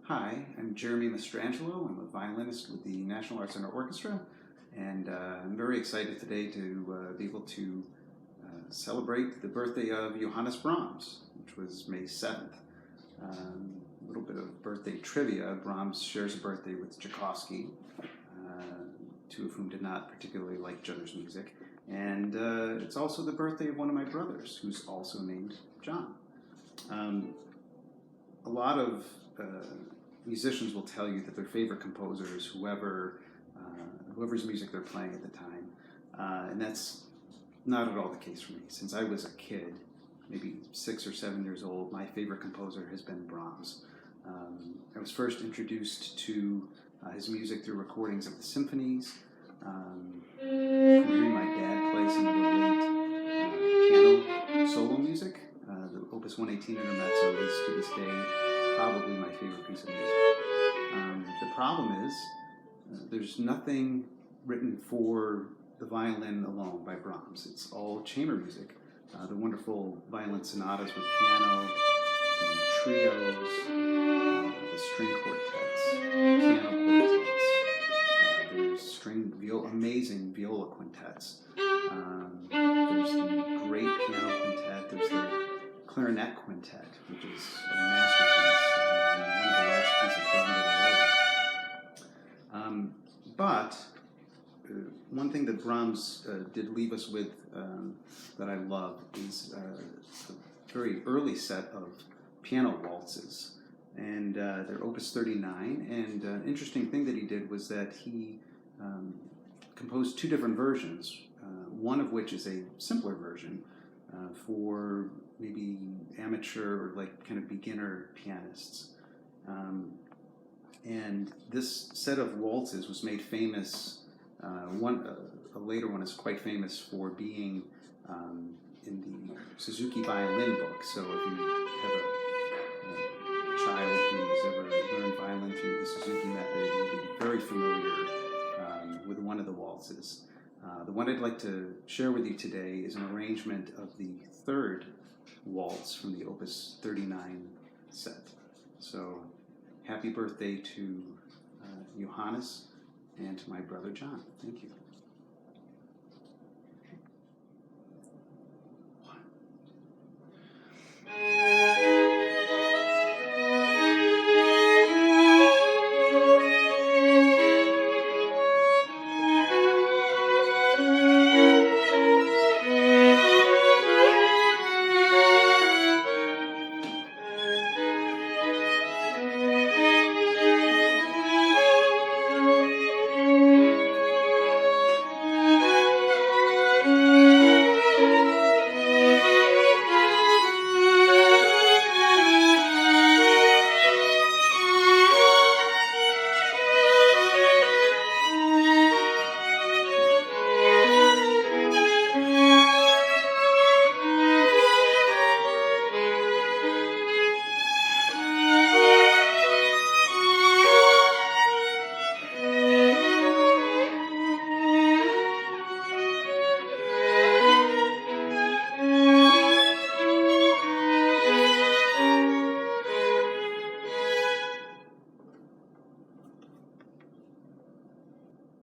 Hi, I'm Jeremy Mastrangelo. I'm a violinist with the National Arts Center Orchestra, and I'm very excited today to be able to celebrate the birthday of Johannes Brahms, which was May 7th. A little bit of birthday trivia. Brahms shares a birthday with Tchaikovsky, two of whom did not particularly like each other's music. And it's also the birthday of one of my brothers, who's also named John. A lot of musicians will tell you that their favorite composer is whoever's music they're playing at the time, and that's not at all the case for me. Since I was a kid, maybe 6 or 7 years old, my favorite composer has been Brahms. I was first introduced to his music through recordings of the symphonies, from hearing my dad play some of the late piano solo music. The Opus 118 Intermezzo is, to this day, probably my favorite piece of music. The problem is, there's nothing written for the violin alone by Brahms. It's all chamber music. The wonderful violin sonatas with piano, the trios, the string quartets, piano quartets. There's amazing viola quintets. There's the great piano quintet. There's the clarinet quintet, which is a masterpiece, one of the last pieces Brahms wrote. But one thing that Brahms did leave us with that I love is a very early set of piano waltzes, and they're Opus 39. And an interesting thing that he did was that he composed 2 different versions, one of which is a simpler version for maybe amateur or kind of beginner pianists. And this set of waltzes was made famous. A later one is quite famous for being in the Suzuki violin book. So if you have a child who's ever learned violin through the Suzuki method, you'll be very familiar with one of the waltzes. The one I'd like to share with you today is an arrangement of the 3rd waltz from the Opus 39 set. So happy birthday to Johannes and to my brother John. Thank you.